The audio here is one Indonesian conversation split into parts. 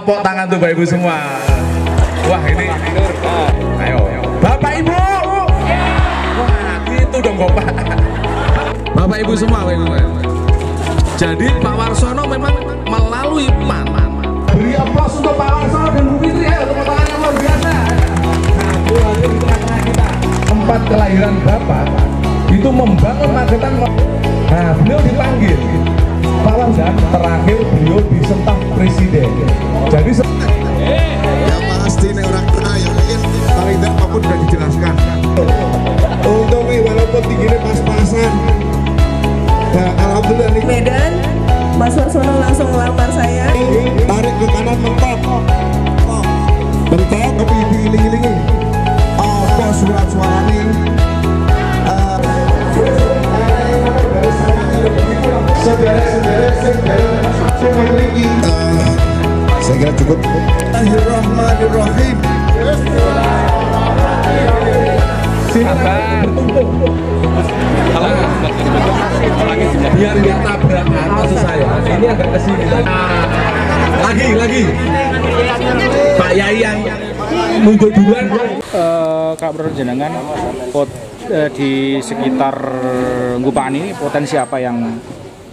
tepuk tangan tuh Bapak Ibu semua. Wah ini, ayo, Bapak Ibu. Wah gitu dong Bapak. Bapak Ibu semua, Bapak Ibu. Jadi Pak Warsono memang melalui PAN. Beri aplaus untuk Pak Warsono dan Bu Fitri, ayo tepuk tangan yang luar biasa. Satu hari di tengah-tengah kita, tempat kelahiran Bapak itu membangun Magetan. Nah beliau dipanggil Pak Warsono, terakhir beliau disentak presiden. Jadi ya pasti ini orang kaya, mungkin paling tidak apapun sudah dijelaskan. Untungnya walaupun tingginya pas-pasan, nah, alhamdulillah nih. Medan, Mas Warsono langsung melamar saya. Tarik ke kanan mentok, mentok tapi diiling-ilingi. Apa suara-suara ini? Saya kira cukup. Bismillahirrahmanirrahim. Biar nggak tabrakan maksud saya. Ini agak kesini. Lagi. Pak Yai yang mundur duluan. Kak Bro jenengan di sekitar Gupaan ini potensi apa yang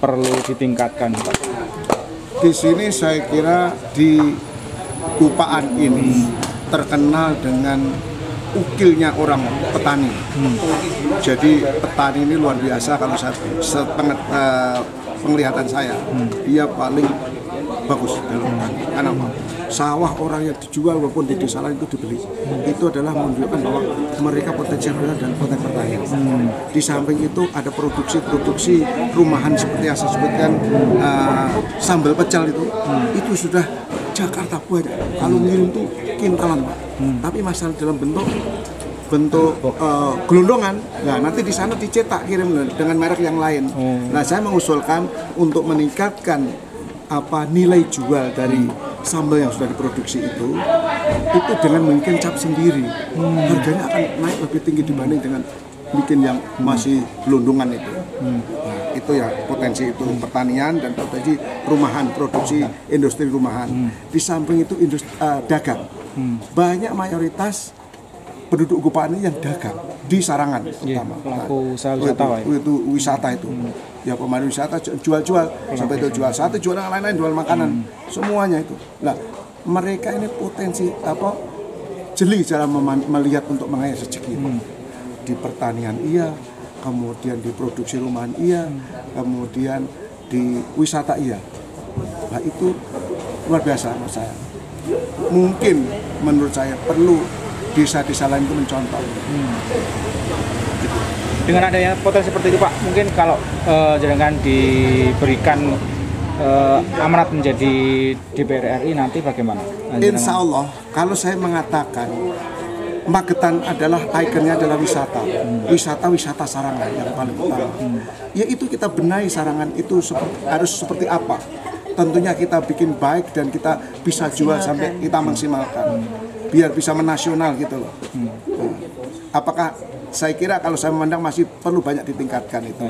perlu ditingkatkan, Pak? Di sini saya kira di Gupaan ini terkenal dengan ukilnya orang petani. Jadi petani ini luar biasa kalau saya penglihatan saya, dia paling bagus dalam petani. Karena apa? Sawah orang yang dijual maupun di desa lain itu dibeli. Itu adalah menunjukkan bahwa mereka potensial dan potensi pertanian. Di samping itu ada produksi rumahan seperti yang saya sebutkan, sambal pecel itu sudah Jakarta banyak. Kalau ngirim tuh kintalan Pak. Tapi masalah dalam bentuk gelondongan, nah nanti di sana dicetak kirim dengan merek yang lain. Nah saya mengusulkan untuk meningkatkan nilai jual dari sambal yang sudah diproduksi itu dengan bikin cap sendiri, harganya akan naik lebih tinggi dibanding dengan bikin yang masih gelondongan itu. Nah, itu ya potensi itu pertanian dan potensi rumahan, produksi industri rumahan. Di samping itu industri dagang. Banyak mayoritas penduduk Gupaan ini yang dagang di Sarangan terutama. Pelaku usaha wisata itu wisata itu. Ya pemandu wisata jual-jual sampai itu jual satu, jual yang lain-lain, jual makanan, semuanya itu. Nah, mereka ini potensi jeli cara melihat untuk mengais rezeki. Di pertanian iya, kemudian di produksi rumahan iya, kemudian di wisata iya. Nah, itu luar biasa menurut saya. Mungkin menurut saya perlu desa-desa lain itu mencontoh. Dengan adanya potensi seperti itu Pak, mungkin kalau jenengan diberikan amanat menjadi DPR RI nanti bagaimana? Insya Allah, kalau saya mengatakan Magetan adalah ikonnya adalah wisata, wisata Sarangan yang paling utama. Yaitu kita benahi Sarangan itu harus seperti apa? Tentunya kita bikin baik dan kita bisa jual sampai kita maksimalkan, biar bisa menasional gitu loh. Apakah saya kira kalau saya memandang masih perlu banyak ditingkatkan itu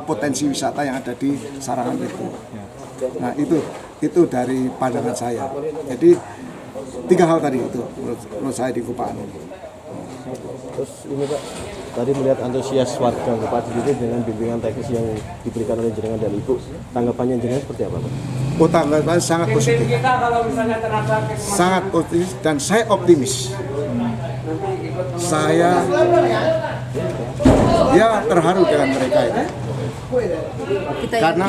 potensi wisata yang ada di Sarangan itu. Nah itu dari pandangan saya. Jadi 3 hal tadi itu menurut saya di Gupaan. Terus ini Pak, tadi melihat antusias warga Gupaan sendiri dengan bimbingan teknis yang diberikan oleh jenengan dan Ibu, tanggapannya jenengan seperti apa Pak? Oh, tanggapan sangat positif. Sangat positif dan saya optimis. Saya terharu dengan mereka itu. Karena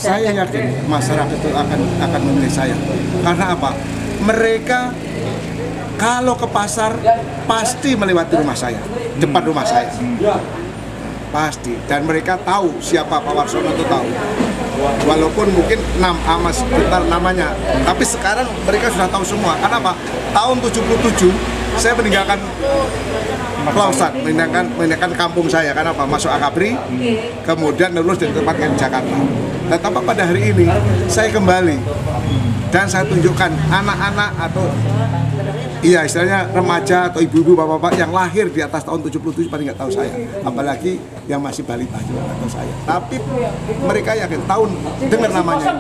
saya yakin masyarakat itu akan memilih saya. Karena apa? Mereka kalau ke pasar pasti melewati rumah saya, depan rumah saya. Pasti. Dan mereka tahu siapa Pak Warsono itu tahu. Walaupun mungkin sekitar namanya, tapi sekarang mereka sudah tahu semua. Karena apa? Tahun 77 saya meninggalkan Pelausan, meninggalkan kampung saya. Karena apa? Masuk Akabri, kemudian lulus dan ditempatkan di Jakarta. Dan tanpa pada hari ini saya kembali dan saya tunjukkan anak-anak atau Iya, istilahnya remaja atau ibu-ibu, bapak-bapak yang lahir di atas tahun 77 paling nggak tahu saya. Apalagi yang masih balita juga nggak tahu saya. Tapi mereka yakin tahun dengar namanya.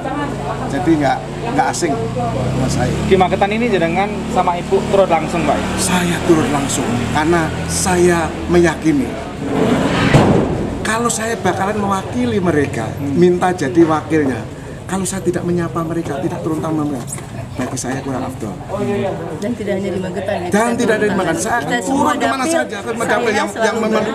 Jadi nggak asing sama saya. Di Magetan ini jenengan sama ibu turun langsung, Pak? Saya turun langsung karena saya meyakini kalau saya bakalan mewakili mereka, minta jadi wakilnya. Kalau saya tidak menyapa mereka, tidak turun tangan mereka, bagi saya kurang afdol. Dan tidak hanya di Magetan ya. Dan tidak ada di Magetan, saya akan turun kemana saja, ke dapil yang memang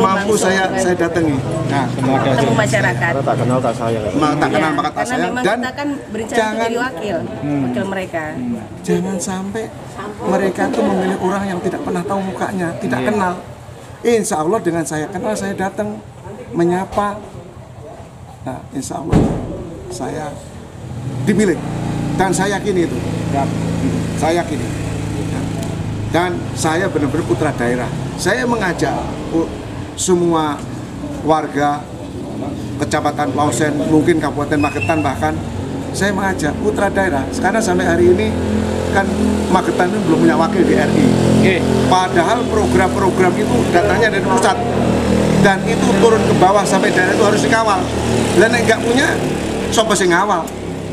mampu saya datangi. Nah, ketemu masyarakat. Karena tak kenal tak sayang. tak kenal maka tak Karena sayang. memang Dan kita kan berencana untuk jadi wakil mereka. jangan sampai mereka itu memilih orang yang tidak pernah tahu mukanya, tidak kenal. Insya Allah dengan saya kenal, saya datang menyapa. Nah, insya Allah saya dipilih dan saya yakini itu. Saya yakini. Dan saya benar-benar putra daerah. Saya mengajak semua warga Kecamatan Lausen, mungkin Kabupaten Magetan bahkan, saya mengajak putra daerah. Sekarang sampai hari ini kan Magetan itu belum punya wakil di RI. Padahal program-program itu datangnya dari pusat dan itu turun ke bawah sampai daerah itu harus dikawal. Dan yang nggak punya, siapa sih ngawal?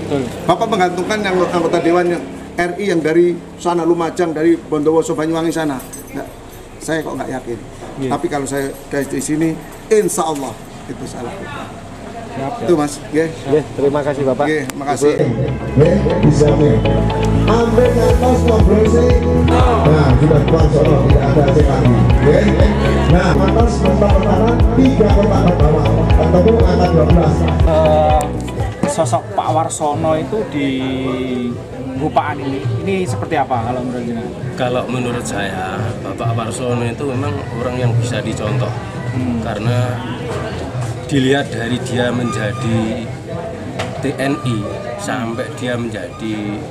Betul. Bapak menggantungkan yang anggota dewan yang RI yang dari sana Lumajang, dari Bondowoso Banyuwangi sana. Nggak, saya kok nggak yakin. Tapi kalau saya di sini, insya Allah itu saya lakukan. Itu Mas. Terima kasih Bapak. Makasih. Bisa nih. Ambil atas ngobrol sih. Nah, sudah keluar sono, tidak ada cek lagi. Nah, atas kotak pertama 3 kotak pertama. Ketemu angka 12. Sosok Pak Warsono itu di Gupaan ini seperti apa kalau menurut jenengan? Kalau menurut saya, Bapak Warsono itu memang orang yang bisa dicontoh. Karena dilihat dari dia menjadi TNI sampai dia menjadi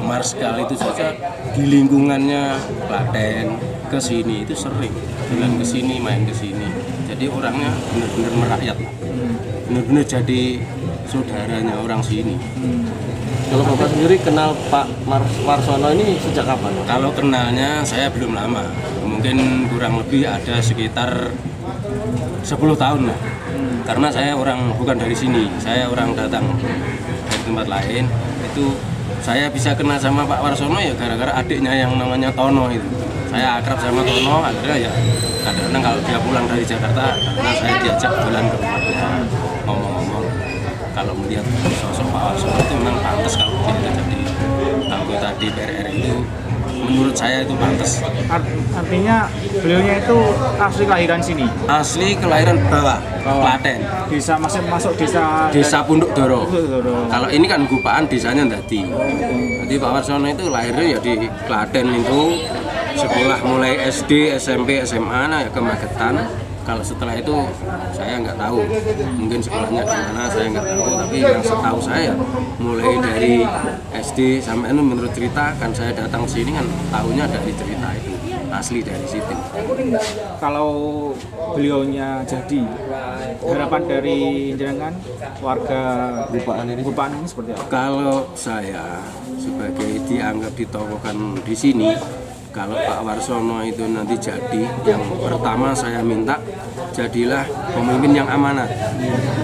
Marskal itu saja di lingkungannya Klaten ke sini itu sering jalan ke sini, main ke sini. Jadi orangnya benar-benar merakyat. Benar-benar jadi saudaranya orang sini. Kalau Bapak sendiri kenal Pak Warsono ini sejak kapan? Kalau kenalnya saya belum lama. Mungkin kurang lebih ada sekitar 10 tahun lah. Karena saya orang bukan dari sini, saya orang datang dari tempat lain. Itu saya bisa kenal sama Pak Warsono ya gara-gara adiknya yang namanya Tono itu. Saya akrab sama Tono, akhirnya ya kadang-kadang kalau dia pulang dari Jakarta, karena saya diajak jalan ke rumahnya, ngomong-ngomong. Kalau melihat sosok Pak Warsono itu memang pantas kalau dia jadi anggota DPR RI itu. Menurut saya itu pantas. Artinya beliaunya itu asli kelahiran sini? Asli kelahiran bawah, Klaten. Desa masuk Desa Punduk Doro. Kalau ini kan Gupaan, desanya Ndadi. Jadi Pak Warsono itu lahirnya ya di Klaten itu. Sekolah mulai SD, SMP, SMA nah ya ke Magetan. Kalau setelah itu saya nggak tahu, mungkin sekolahnya di mana saya nggak tahu, tapi yang setahu saya mulai dari SD sampai itu menurut cerita kan saya datang sini kan tahunya dari cerita itu asli dari situ. Kalau beliaunya jadi, harapan dari jenengan warga Gupaan ini seperti apa? Kalau saya sebagai dianggap ditokohkan di sini, kalau Pak Warsono itu nanti jadi, yang pertama saya minta jadilah pemimpin yang amanat.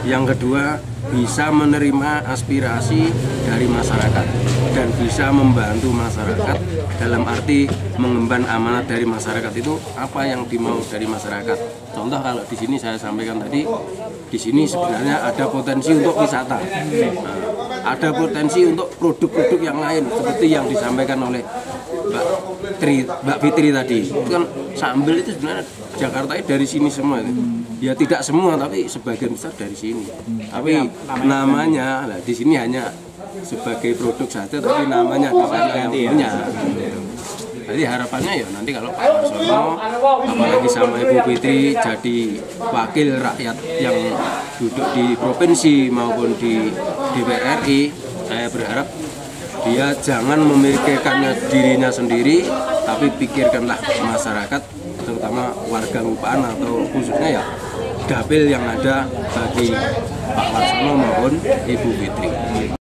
Yang kedua bisa menerima aspirasi dari masyarakat dan bisa membantu masyarakat dalam arti mengemban amanat dari masyarakat itu apa yang dimau dari masyarakat. Contoh kalau di sini saya sampaikan tadi, di sini sebenarnya ada potensi untuk wisata. Nah, ada potensi untuk produk-produk yang lain seperti yang disampaikan oleh Mbak Fitri tadi. Itu kan sambal itu sebenarnya Jakarta dari sini semua. Ya tidak semua tapi sebagian besar dari sini. Tapi namanya lah di sini hanya sebagai produk saja tapi namanya di sana yang punya. Jadi harapannya ya nanti kalau Pak Warsono apalagi sama Ibu Fitri jadi wakil rakyat yang duduk di provinsi maupun di DPR RI, saya berharap dia jangan memikirkannya dirinya sendiri, tapi pikirkanlah masyarakat, terutama warga Gupaan atau khususnya ya dapil yang ada bagi Pak Warsono maupun Ibu Fitri.